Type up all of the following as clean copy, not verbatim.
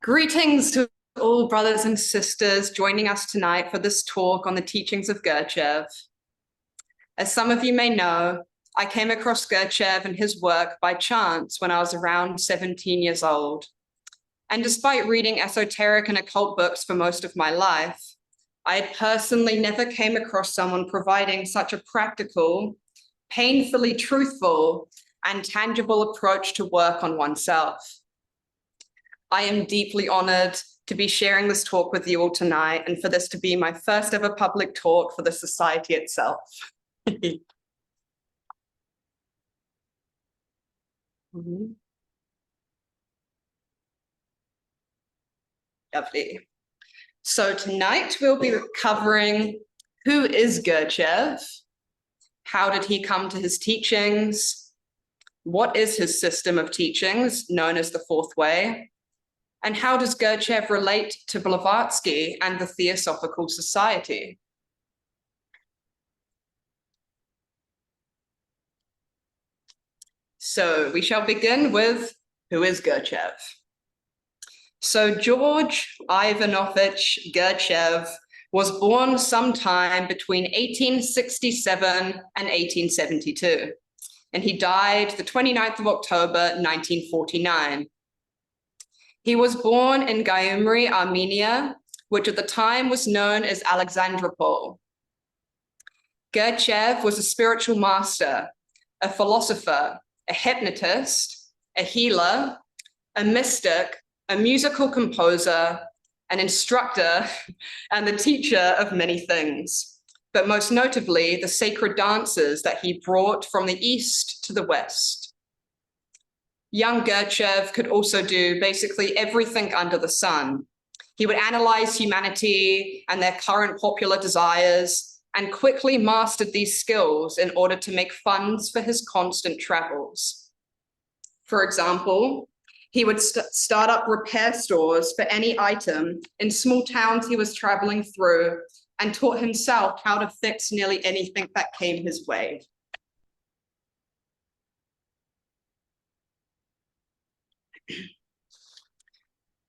Greetings to all brothers and sisters joining us tonight for this talk on the teachings of Gurdjieff. As some of you may know, I came across Gurdjieff and his work by chance when I was around 17 years old. And despite reading esoteric and occult books for most of my life, I had personally never came across someone providing such a practical, painfully truthful, and tangible approach to work on oneself. I am deeply honored to be sharing this talk with you all tonight and for this to be my first ever public talk for the society itself. Lovely. So tonight we'll be covering who is Gurdjieff, how did he come to his teachings, what is his system of teachings known as the Fourth Way, and how does Gurdjieff relate to Blavatsky and the Theosophical Society? So we shall begin with who is Gurdjieff? So George Ivanovich Gurdjieff was born sometime between 1867 and 1872, and he died the 29th of October, 1949. He was born in Gyumri, Armenia, which at the time was known as Alexandropol. Gurdjieff was a spiritual master, a philosopher, a hypnotist, a healer, a mystic, a musical composer, an instructor, and the teacher of many things, but most notably the sacred dances that he brought from the East to the West. Young Gurdjieff could also do basically everything under the sun. He would analyze humanity and their current popular desires and quickly mastered these skills in order to make funds for his constant travels. For example, he would start up repair stores for any item in small towns he was traveling through and taught himself how to fix nearly anything that came his way.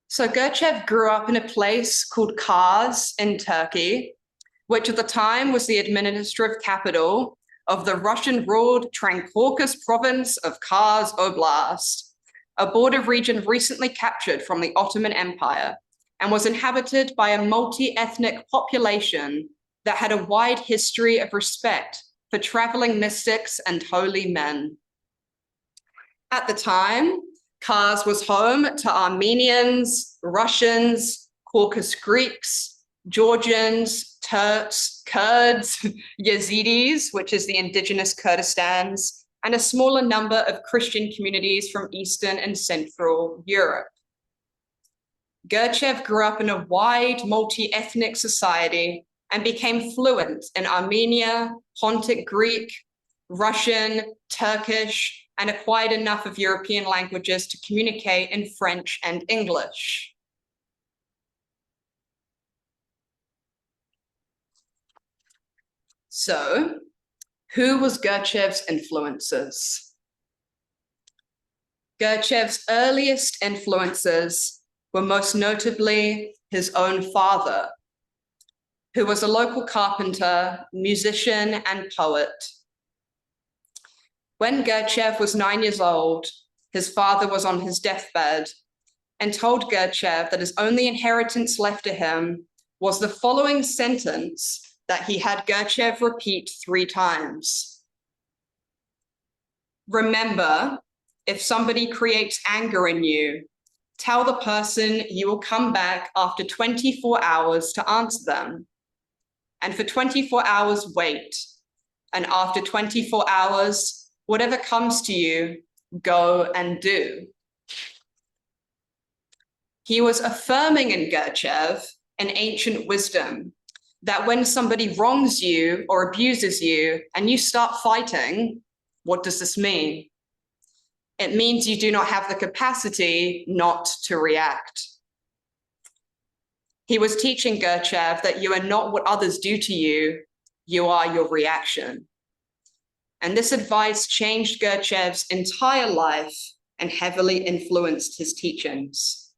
So Gurdjieff grew up in a place called Kars in Turkey, which at the time was the administrative capital of the Russian-ruled Transcaucasus province of Kars Oblast, a border region recently captured from the Ottoman Empire and was inhabited by a multi-ethnic population that had a wide history of respect for traveling mystics and holy men. At the time, Kars was home to Armenians, Russians, Caucasus Greeks, Georgians, Turks, Kurds, Yazidis, which is the indigenous Kurdistans, and a smaller number of Christian communities from Eastern and Central Europe. Gurdjieff grew up in a wide multi-ethnic society and became fluent in Armenia, Pontic Greek, Russian, Turkish, and acquired enough of European languages to communicate in French and English. So, who was Gurdjieff's influences? Gurdjieff's earliest influences were most notably his own father, who was a local carpenter, musician, and poet. When Gurdjieff was 9 years old, his father was on his deathbed and told Gurdjieff that his only inheritance left to him was the following sentence that he had Gurdjieff repeat 3 times. Remember, if somebody creates anger in you, tell the person you will come back after 24 hours to answer them. And for 24 hours, wait. And after 24 hours, whatever comes to you, go and do. He was affirming in Gurdjieff an ancient wisdom that when somebody wrongs you or abuses you and you start fighting, what does this mean? It means you do not have the capacity not to react. He was teaching Gurdjieff that you are not what others do to you, you are your reaction. And this advice changed Gurdjieff's entire life and heavily influenced his teachings.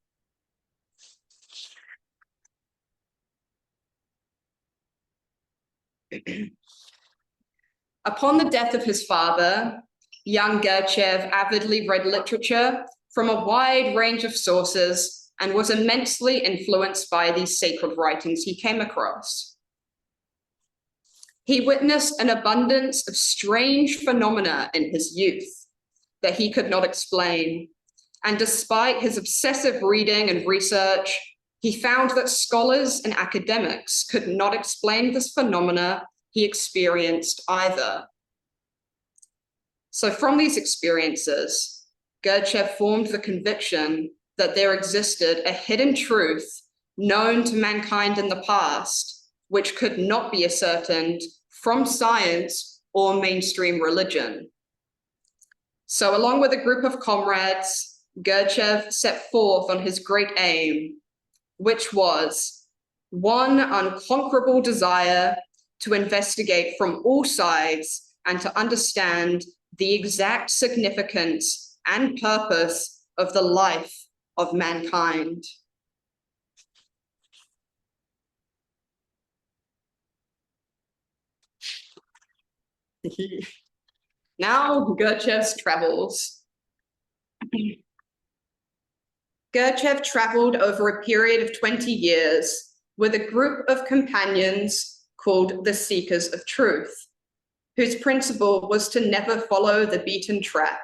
Upon the death of his father, young Gurdjieff avidly read literature from a wide range of sources and was immensely influenced by these sacred writings he came across. He witnessed an abundance of strange phenomena in his youth that he could not explain, and despite his obsessive reading and research, he found that scholars and academics could not explain this phenomena he experienced either. So from these experiences, Gurdjieff formed the conviction that there existed a hidden truth known to mankind in the past, which could not be ascertained from science or mainstream religion. So along with a group of comrades, Gurdjieff set forth on his great aim, which was one unconquerable desire to investigate from all sides and to understand the exact significance and purpose of the life of mankind. Now, Gurdjieff's travels. Gurdjieff traveled over a period of 20 years with a group of companions called the Seekers of Truth, whose principle was to never follow the beaten track.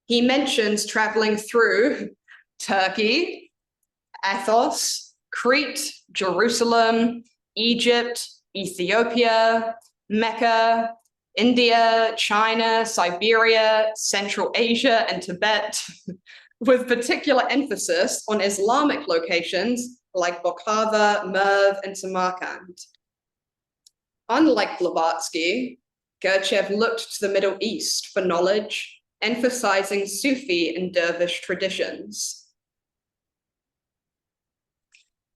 He mentions traveling through Turkey, Athos, Crete, Jerusalem, Egypt, Ethiopia, Mecca, India, China, Siberia, Central Asia, and Tibet, with particular emphasis on Islamic locations like Bokhara, Merv, and Samarkand. Unlike Blavatsky, Gurdjieff looked to the Middle East for knowledge, emphasizing Sufi and Dervish traditions.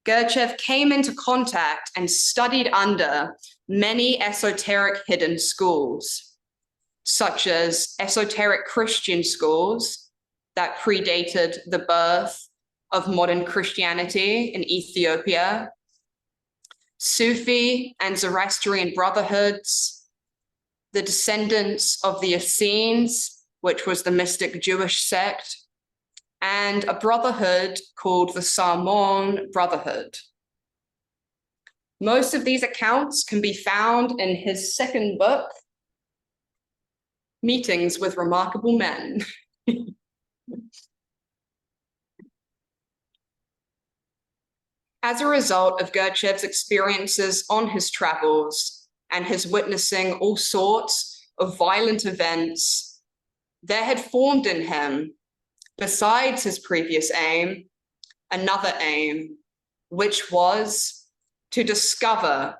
Gurdjieff came into contact and studied under many esoteric hidden schools, such as esoteric Christian schools that predated the birth of modern Christianity in Ethiopia, Sufi and Zoroastrian brotherhoods, the descendants of the Essenes, which was the mystic Jewish sect, and a brotherhood called the Sarmon Brotherhood. Most of these accounts can be found in his second book, Meetings with Remarkable Men. As a result of Gurdjieff's experiences on his travels and his witnessing all sorts of violent events, there had formed in him, besides his previous aim, another aim, which was to discover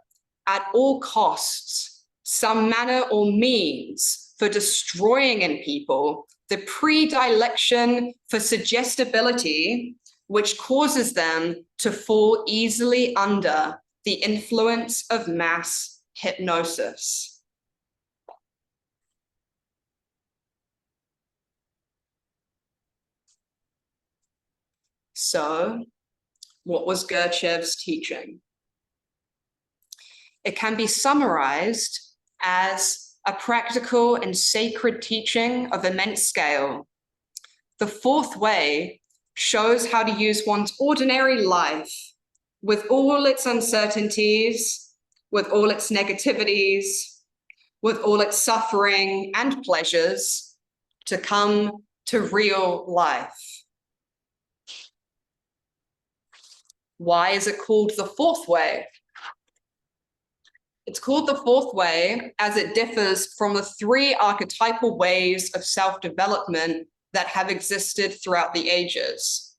at all costs some manner or means for destroying in people the predilection for suggestibility, which causes them to fall easily under the influence of mass hypnosis. So, what was Gurdjieff's teaching? It can be summarized as a practical and sacred teaching of immense scale. The fourth way shows how to use one's ordinary life with all its uncertainties, with all its negativities, with all its suffering and pleasures to come to real life. Why is it called the fourth way? It's called the fourth way as it differs from the three archetypal ways of self-development that have existed throughout the ages.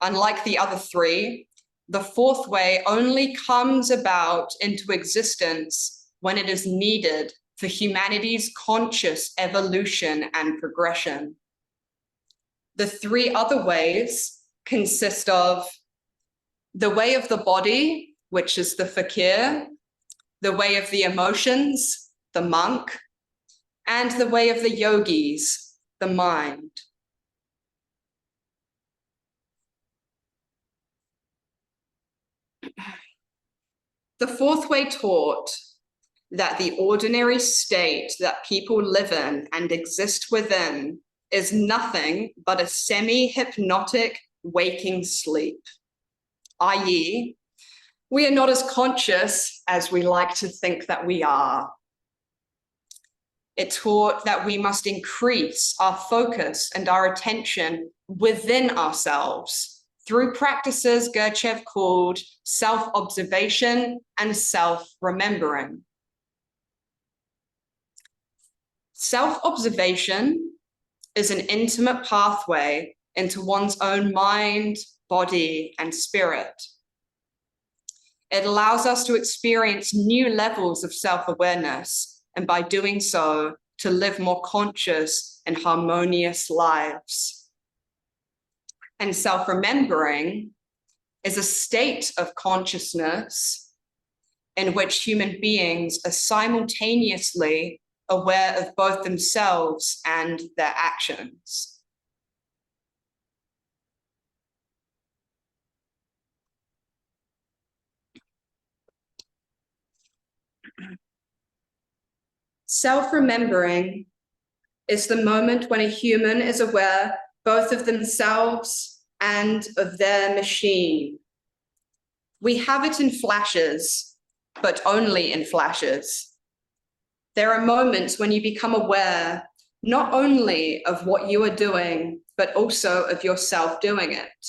Unlike the other three, the fourth way only comes about into existence when it is needed for humanity's conscious evolution and progression. The three other ways consist of the way of the body, which is the fakir, the way of the emotions, the monk, and the way of the yogis, the mind. The fourth way taught that the ordinary state that people live in and exist within is nothing but a semi-hypnotic waking sleep, i.e., we are not as conscious as we like to think that we are. It taught that we must increase our focus and our attention within ourselves through practices Gurdjieff called self-observation and self-remembering. Self-observation is an intimate pathway into one's own mind, body, and spirit. It allows us to experience new levels of self-awareness, and by doing so, to live more conscious and harmonious lives. And self-remembering is a state of consciousness in which human beings are simultaneously aware of both themselves and their actions. Self-remembering is the moment when a human is aware both of themselves and of their machine. We have it in flashes, but only in flashes. There are moments when you become aware not only of what you are doing, but also of yourself doing it.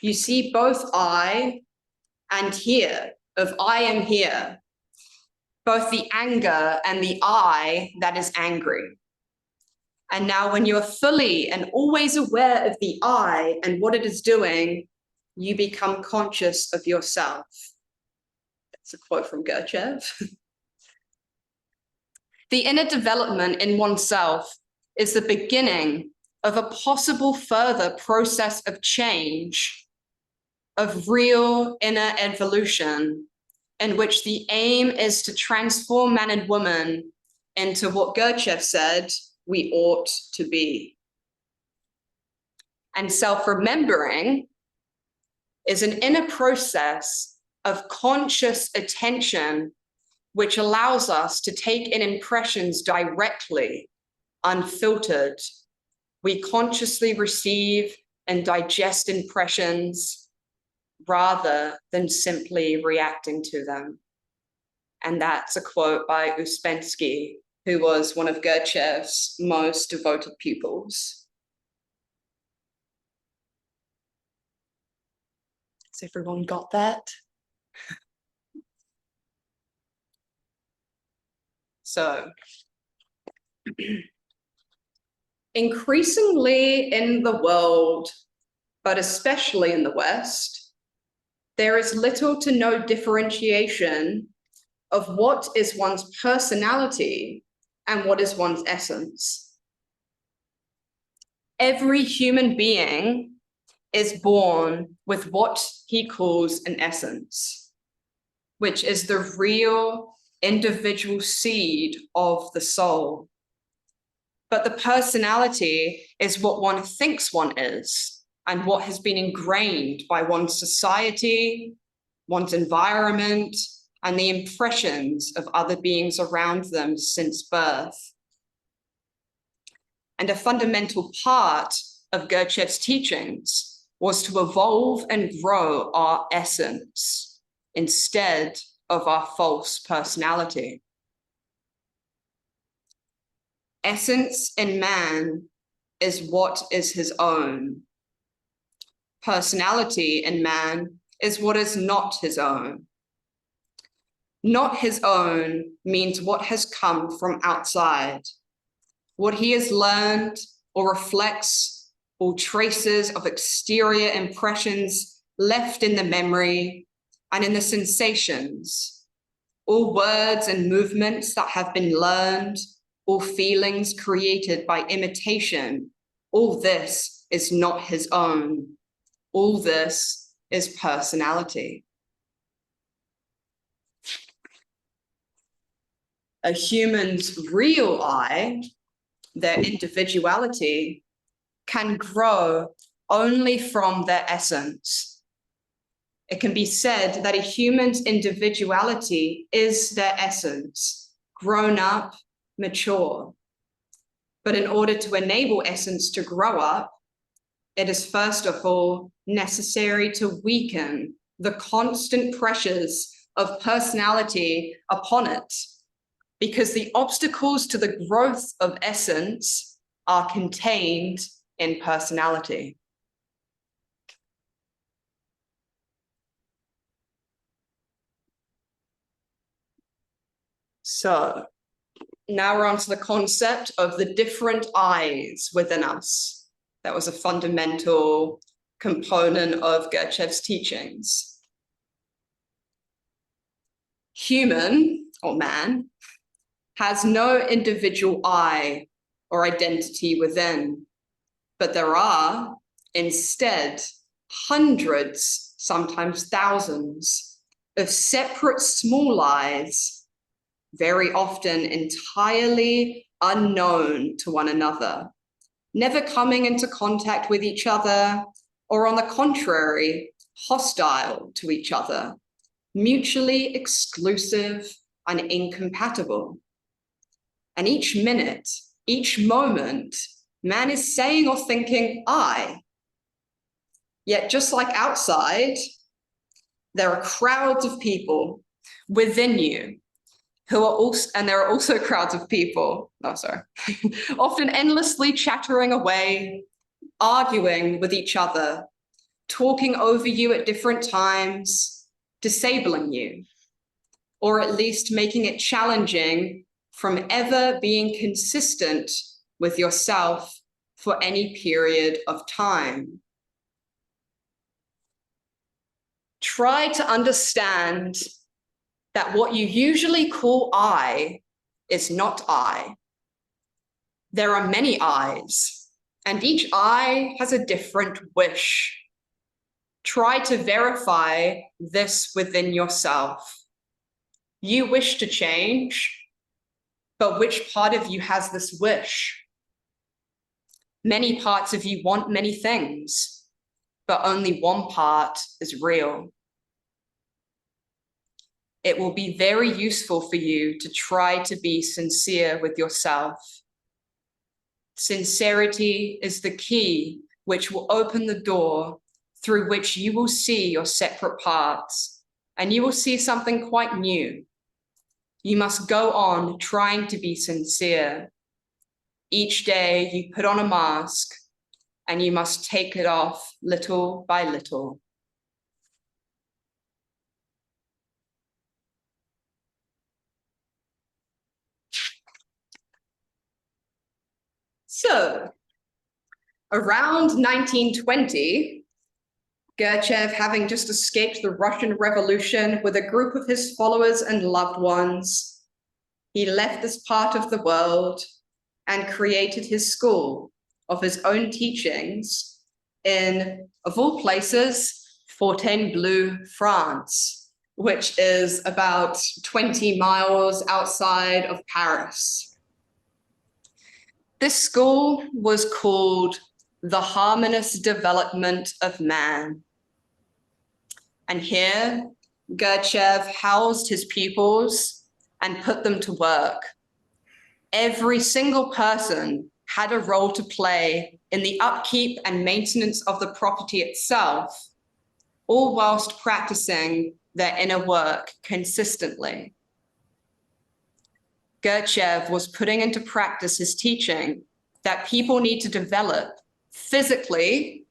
You see both I and here, of I am here, both the anger and the I that is angry. And now when you're fully and always aware of the I and what it is doing, you become conscious of yourself. That's a quote from Gurdjieff. The inner development in oneself is the beginning of a possible further process of change, of real inner evolution, in which the aim is to transform man and woman into what Gurdjieff said we ought to be. And self-remembering is an inner process of conscious attention which allows us to take in impressions directly, unfiltered. We consciously receive and digest impressions rather than simply reacting to them. And that's a quote by Uspensky, who was one of Gurdjieff's most devoted pupils. Has everyone got that? So, increasingly in the world, but especially in the West, there is little to no differentiation of what is one's personality and what is one's essence. Every human being is born with what he calls an essence, which is the real individual seed of the soul. But the personality is what one thinks one is and what has been ingrained by one's society, one's environment, and the impressions of other beings around them since birth. And a fundamental part of Gurdjieff's teachings was to evolve and grow our essence instead of our false personality. Essence in man is what is his own. Personality in man is what is not his own. Not his own means what has come from outside, what he has learned or reflects all traces of exterior impressions left in the memory and in the sensations, all words and movements that have been learned, all feelings created by imitation, all this is not his own. All this is personality. A human's real I, their individuality, can grow only from their essence. it can be said that a human's individuality is their essence, grown up, mature. But in order to enable essence to grow up, it is first of all necessary to weaken the constant pressures of personality upon it, because the obstacles to the growth of essence are contained in personality. So now we're on to the concept of the different I's within us. That was a fundamental component of Gurdjieff's teachings. Human, or man, has no individual I or identity within, but there are instead hundreds, sometimes thousands, of separate small I's, very often entirely unknown to one another, never coming into contact with each other, or on the contrary, hostile to each other, mutually exclusive and incompatible. And each minute, each moment, man is saying or thinking, I. Yet just like outside, there are crowds of people within you who are also, and there are also crowds of people, often endlessly chattering away, arguing with each other, talking over you at different times, disabling you, or at least making it challenging from ever being consistent with yourself for any period of time. Try to understand that what you usually call I is not I. There are many I's, and each I has a different wish. Try to verify this within yourself. You wish to change, but which part of you has this wish? Many parts of you want many things, but only one part is real. It will be very useful for you to try to be sincere with yourself. Sincerity is the key which will open the door through which you will see your separate parts, and you will see something quite new. You must go on trying to be sincere. Each day you put on a mask, and you must take it off little by little. So, around 1920, Gurdjieff, having just escaped the Russian Revolution with a group of his followers and loved ones, he left this part of the world and created his school of his own teachings in, of all places, Fontainebleau, France, which is about 20 miles outside of Paris. This school was called the Harmonious Development of Man. And here, Gurdjieff housed his pupils and put them to work. Every single person had a role to play in the upkeep and maintenance of the property itself, all whilst practicing their inner work consistently. Gurdjieff was putting into practice his teaching that people need to develop physically,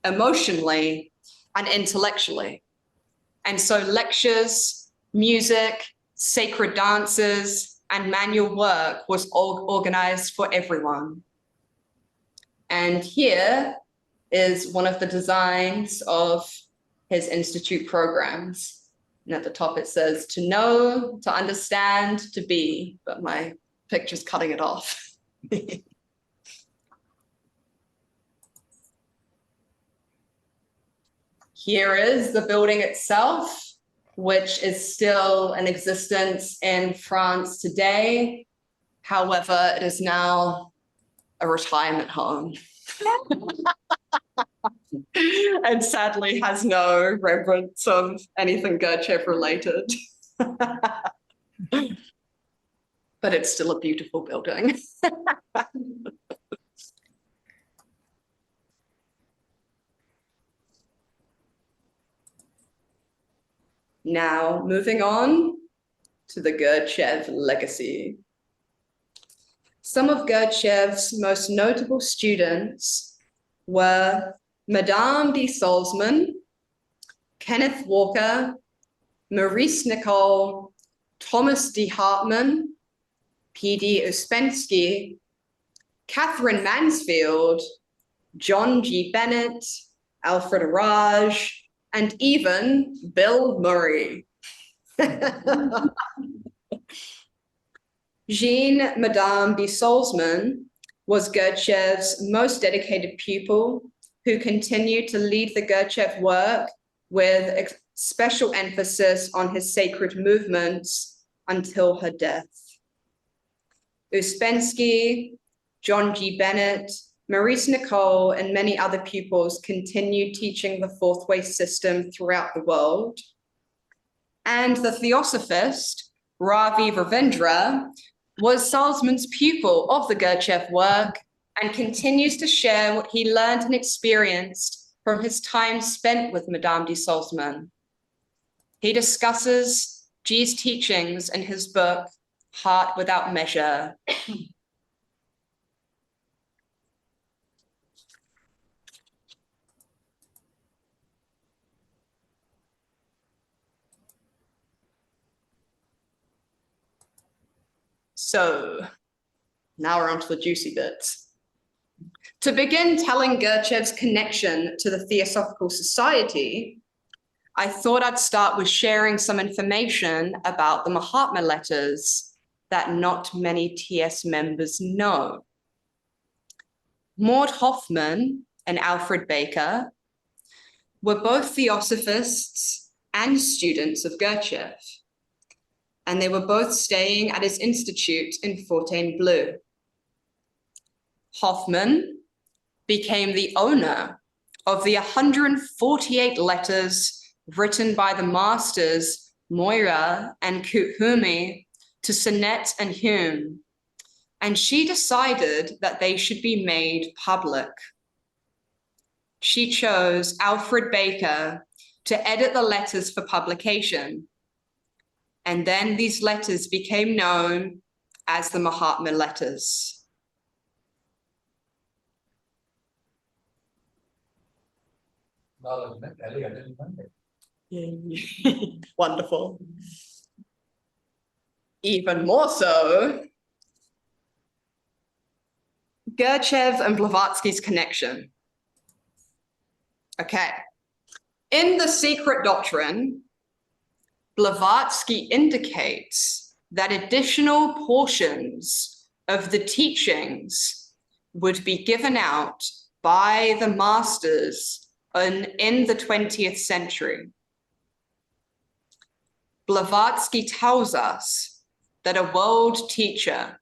emotionally, and intellectually. And so lectures, music, sacred dances, and manual work was all organized for everyone. And here is one of the designs of his institute programs. And at the top it says, to know, to understand, to be, but my picture's cutting it off. Here is the building itself, which is still in existence in France today. However, it is now a retirement home. and sadly has no reverence of anything Gurdjieff related. But it's still a beautiful building. Now, moving on to the Gurdjieff legacy. Some of Gurdjieff's most notable students were Madame de Salzman, Kenneth Walker, Maurice Nicole, Thomas D. Hartman, P.D. Uspensky, Catherine Mansfield, John G. Bennett, Alfred Raj, and even Bill Murray. Jean Madame de Salzman was Gurdjieff's most dedicated pupil, who continued to lead the Gurdjieff work with special emphasis on his sacred movements until her death. Uspensky, John G. Bennett, Maurice Nicole, and many other pupils continued teaching the fourth way system throughout the world. And the Theosophist, Ravi Ravindra, was Salzman's pupil of the Gurdjieff work and continues to share what he learned and experienced from his time spent with Madame de Salzman. He discusses G's teachings in his book, Heart Without Measure. So now we're on to the juicy bits. To begin telling Gurdjieff's connection to the Theosophical Society, I thought I'd start with sharing some information about the Mahatma letters that not many TS members know. Maud Hoffman and Alfred Baker were both Theosophists and students of Gurdjieff, and they were both staying at his institute in Fontainebleau. Hoffman became the owner of the 148 letters written by the masters Moira and Kuthumi to Sinet and Hume, and she decided that they should be made public. She chose Alfred Baker to edit the letters for publication, and then these letters became known as the Mahatma letters. Wonderful. Even more so, Gurdjieff and Blavatsky's connection. Okay. In The Secret Doctrine, Blavatsky indicates that additional portions of the teachings would be given out by the masters in the 20th century. Blavatsky tells us that a world teacher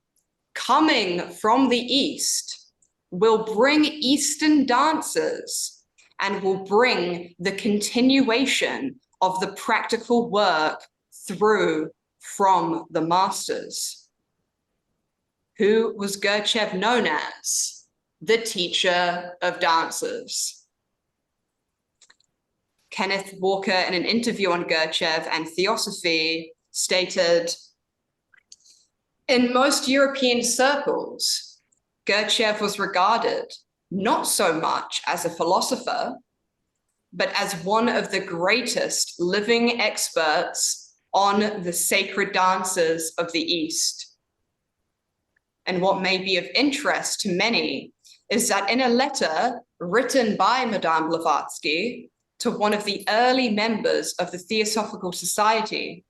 coming from the East will bring Eastern dances and will bring the continuation of the practical work through from the masters. Who was Gurdjieff known as? The teacher of dancers. Kenneth Walker, in an interview on Gurdjieff and Theosophy, stated, in most European circles, Gurdjieff was regarded not so much as a philosopher, but as one of the greatest living experts on the sacred dances of the East. And what may be of interest to many is that in a letter written by Madame Blavatsky to one of the early members of the Theosophical Society,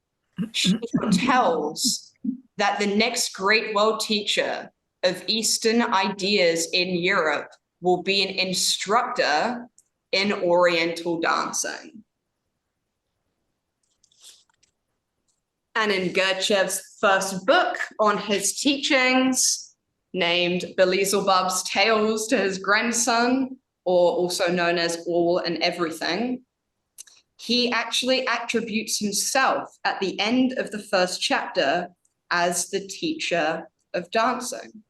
she tells that the next great world teacher of Eastern ideas in Europe will be an instructor in Oriental dancing. And in Gurdjieff's first book on his teachings, named Beelzebub's Tales to his grandson, or also known as All and Everything, he actually attributes himself at the end of the first chapter as the teacher of dancing.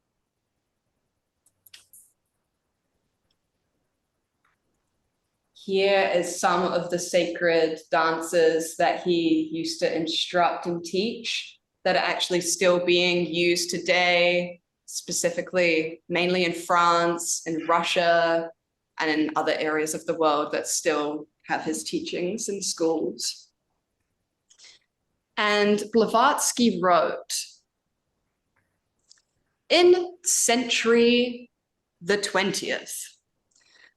Here is some of the sacred dances that he used to instruct and teach that are actually still being used today, specifically mainly in France, in Russia, and in other areas of the world that still have his teachings in schools. And Blavatsky wrote, in century the 20th,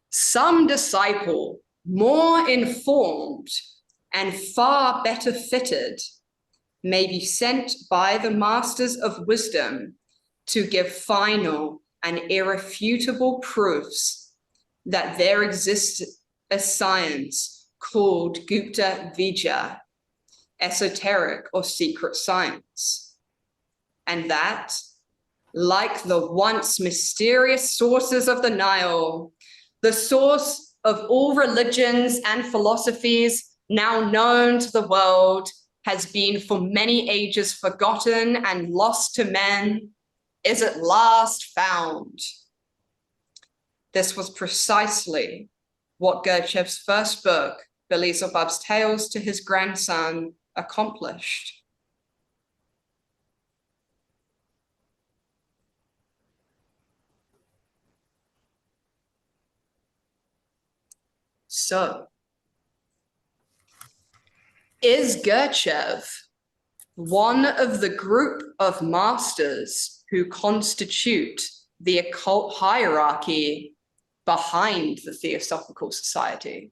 some disciple more informed and far better fitted may be sent by the masters of wisdom to give final and irrefutable proofs that there exists a science called Gupta Vidya, esoteric or secret science, and that, like the once mysterious sources of the Nile, the source of all religions and philosophies now known to the world has been for many ages forgotten and lost to men, is at last found. This was precisely what Gurdjieff's first book, Beelzebub's Tales to his grandson, accomplished. So, is Gurdjieff one of the group of masters who constitute the occult hierarchy behind the Theosophical Society?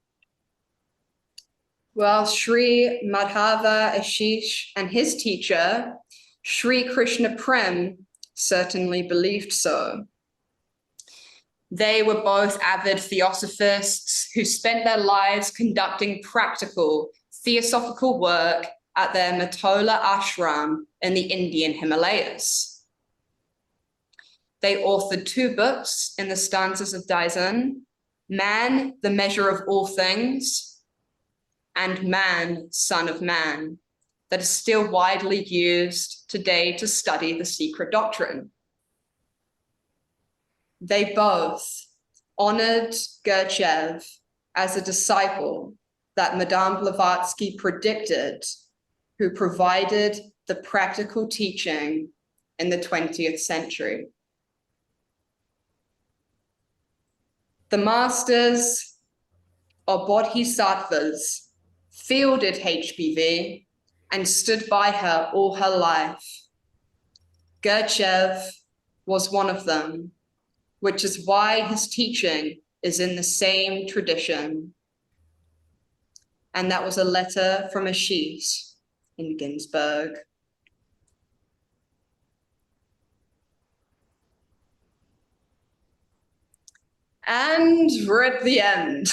Well, Sri Madhava Ashish and his teacher, Sri Krishna Prem, certainly believed so. They were both avid theosophists who spent their lives conducting practical theosophical work at their Matola ashram in the Indian Himalayas. They authored 2 books in the stanzas of Daisen, Man, the Measure of All Things, and Man, Son of Man, that is still widely used today to study the secret doctrine. They both honored Gurdjieff as a disciple that Madame Blavatsky predicted, who provided the practical teaching in the 20th century. The masters or bodhisattvas fielded HPV and stood by her all her life. Gurdjieff was one of them, which is why his teaching is in the same tradition. And that was a letter from Ashish in Ginsburg. And we're at the end.